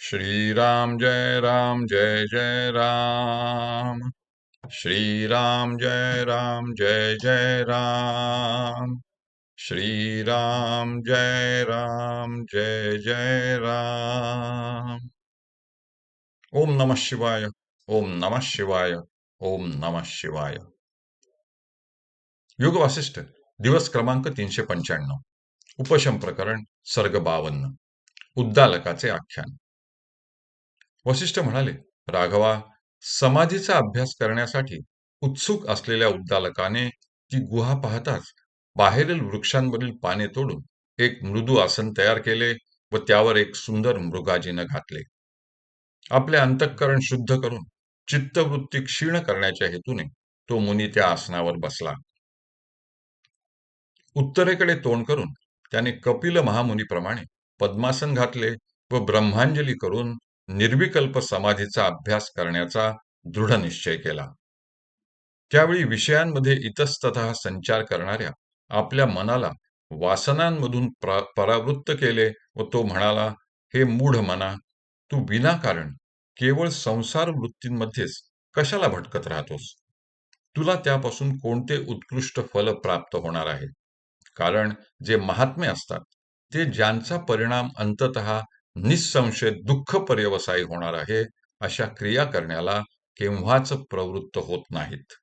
श्रीराम जय जय राम। श्रीराम जय राम। श्रीराम जय राम। ओम नमः शिवाय। ओम नमः शिवाय। ओम नमः शिवाय। योग वासिष्ठ दिवस क्रमांक 395। उपशम प्रकरण सर्ग 52। उद्दालकाचे आख्यान। वसिष्ठ म्हणाले, राघवा, समाधीचा अभ्यास करण्यासाठी उत्सुक असलेल्या उद्दालकाने ती गुहा पाहताच बाहेरील वृक्षांवरील पाने तोडून एक मृदू आसन तयार केले व त्यावर एक सुंदर मृगाजीन घातले. आपले अंतःकरण शुद्ध करून चित्तवृत्ती क्षीण करण्याच्या हेतूने तो मुनी त्या आसनावर बसला. उत्तरेकडे तोंड करून त्याने कपिल महामुनीप्रमाणे पद्मासन घातले व ब्रह्मांजली करून निर्विकल्प समाधीचा अभ्यास करण्याचा दृढ निश्चय केला. त्यावेळी विषयांमध्ये इतस्ततः संचार करणाऱ्या आपल्या मनाला वासनांमधून परावृत्त केले व तो म्हणाला, हे मूढ मना, तू विनाकारण केवळ संसार वृत्तींमध्येच कशाला भटकत राहतोस? तुला त्यापासून कोणते उत्कृष्ट फल प्राप्त होणार आहे? कारण जे महात्मे असतात ते ज्यांचा परिणाम अंततः निसंशय दुःख पर्यवसायी होणार आहे अशा क्रिया करण्याला केव्हाच प्रवृत्त होत नाहीत.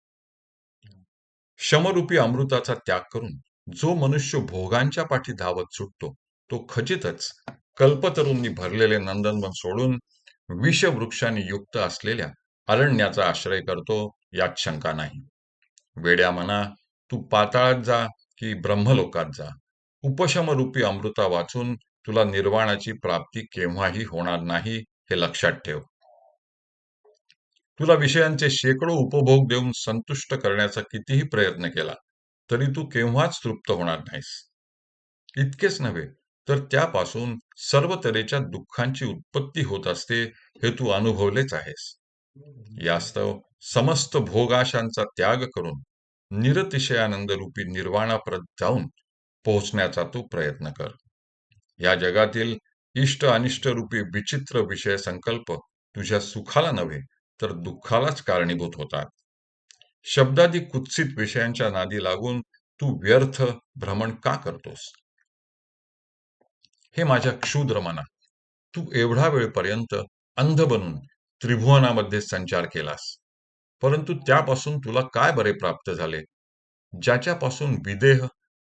शमरूपी अमृताचा त्याग करून जो मनुष्य भोगांच्या पाठी धावत सुटतो तो खचितच कल्पतरूंनी भरलेले नंदनवन सोडून विषवृक्षांनी युक्त असलेल्या अरण्याचा आश्रय करतो यात शंका नाही. वेड्या मना, तू पाताळात जा की ब्रह्मलोकात जा, उपशमरूपी अमृता वाचून तुला निर्वाणाची प्राप्ती केव्हाही होणार नाही हे लक्षात ठेव. तुला विषयांचे शेकडो उपभोग देऊन संतुष्ट करण्याचा कितीही प्रयत्न केला तरी तू केव्हाच तृप्त होणार नाहीस. इतकेच नव्हे तर त्यापासून सर्व तऱ्हेच्या दुःखांची उत्पत्ती होत असते हे तू अनुभवलेच आहेस. यास्तव समस्त भोगाशांचा त्याग करून निरतिशयानंद रूपी निर्वाणाप्रत जाऊन पोहोचण्याचा तू प्रयत्न कर. या जगातील इष्ट अनिष्ट रूपी विचित्र विषय संकल्प तुझ्या सुखाला नव्हे तर दुःखालाच कारणीभूत होतात. शब्दादी कुत्सित विषयांच्या नादी लागून तू व्यर्थ भ्रमण का करतोस? हे माझ्या क्षुद्र मना, तू एवढा वेळपर्यंत अंध बनून त्रिभुवनामध्ये संचार केलास, परंतु त्यापासून तुला काय बरे प्राप्त झाले? ज्याच्यापासून विदेह,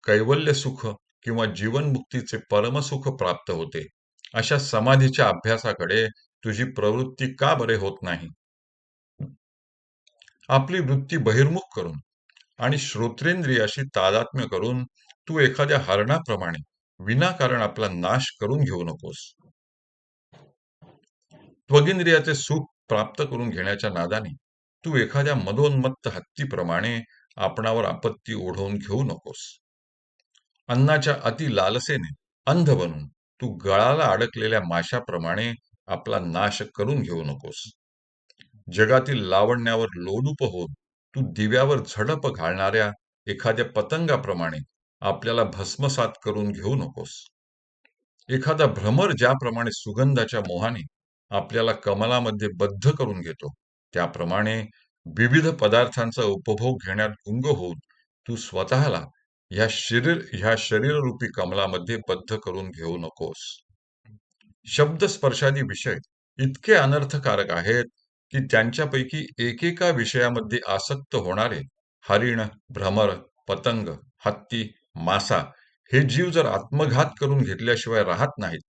कैवल्य सुख किंवा जीवनमुक्तीचे परमसुख प्राप्त होते अशा समाधीच्या अभ्यासाकडे तुझी प्रवृत्ती का बरे होत नाही? आपली वृत्ती बहिर्मुख करून आणि श्रोत्रेंद्रियाशी तादात्म्य करून तू एखाद्या हरणाप्रमाणे विनाकारण आपला नाश करून घेऊ नकोस. त्वगिंद्रियाचे सुख प्राप्त करून घेण्याच्या नादाने तू एखाद्या मदोन्मत्त हत्तीप्रमाणे आपणावर आपत्ती ओढवून घेऊ नकोस. अन्नाच्या अति लालसेने अंध बनून तू गळाला अडकलेल्या माशाप्रमाणे आपला नाश करून घेऊ नकोस. जगातील लावण्यावर लोलुप होऊन तू दिव्यावर झडप घालणाऱ्या एखाद्या पतंगाप्रमाणे आपल्याला भस्मसात करून घेऊ नकोस. एखादा भ्रमर ज्याप्रमाणे सुगंधाच्या मोहाने आपल्याला कमलामध्ये बद्ध करून घेतो त्याप्रमाणे विविध पदार्थांचा उपभोग घेण्यात गुंग होऊन तू स्वतःला ह्या शरीररूपी कमलामध्ये बद्ध करून घेऊ नकोस. शब्द स्पर्शादी विषय इतके अनर्थकारक आहेत की त्यांच्यापैकी एकेका विषयामध्ये आसक्त होणारे हरिण, भ्रमर, पतंग, हत्ती, मासा हे जीव जर आत्मघात करून घेतल्याशिवाय राहत नाहीत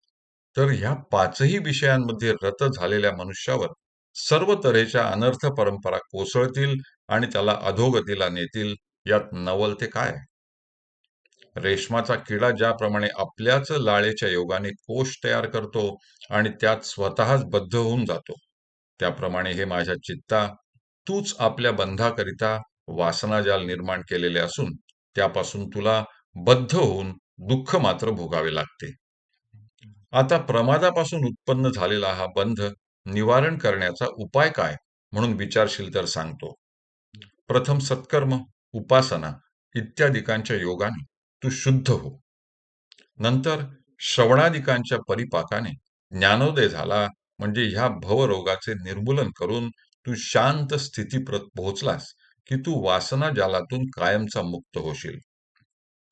तर ह्या पाचही विषयांमध्ये रत झालेल्या मनुष्यावर सर्व तऱ्हेच्या अनर्थ परंपरा कोसळतील आणि त्याला अधोगतीला नेतील. यात नवल ते काय? रेशमाचा किडा ज्याप्रमाणे आपल्याच लाळेच्या योगाने कोश तयार करतो आणि त्यात स्वतःच बद्ध होऊन जातो, त्याप्रमाणे हे माझ्या चित्ता, तूच आपल्या बंधाकरिता वासनाजाल निर्माण केलेले असून त्यापासून तुला बद्ध होऊन दुःख मात्र भोगावे लागते. आता प्रमादापासून उत्पन्न झालेला हा बंध निवारण करण्याचा उपाय काय म्हणून विचारशील तर सांगतो. प्रथम सत्कर्म, उपासना इत्यादिकांच्या योगाने तू शुद्ध हो. नंतर श्रवणादिकांच्या परिपाकाने ज्ञानोदय झाला म्हणजे ह्या भवरोगाचे निर्मूलन करून तू शांत स्थितीप्रत पोहोचलास, की तू वासना जालातून कायमचा मुक्त होशील.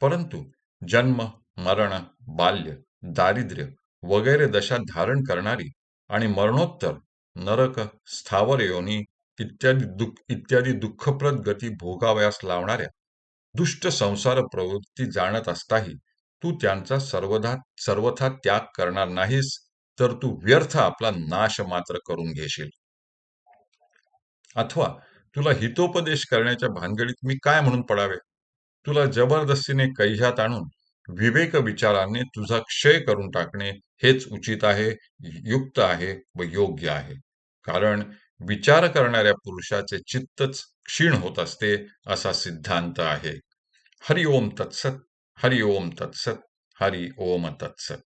परंतु जन्म, मरण, बाल्य, दारिद्र्य वगैरे दशा धारण करणारी आणि मरणोत्तर नरक, स्थावर योनी इत्यादी दुःखप्रद गती भोगावयास लावणाऱ्या दुष्ट संसार प्रवृत्ती जाणत असताही तू त्यांचा सर्वथा त्याग करणार नाहीस, तर तू व्यर्थ आपला नाश मात्र करून घेशील. अथवा तुला हितोपदेश करण्याच्या भानगडीत मी काय म्हणून पडावे? तुला जबरदस्तीने कैऱ्यात आणून विवेक विचाराने तुझा क्षय करून टाकणे हेच उचित आहे, युक्त आहे व योग्य आहे. कारण विचार करणाऱ्या पुरुषाचे चित्तच क्षीण होत असते, असा सिद्धांत आहे. हरि ओम तत्सत. हरि ओम तत्सत. हरि ओम तत्सत.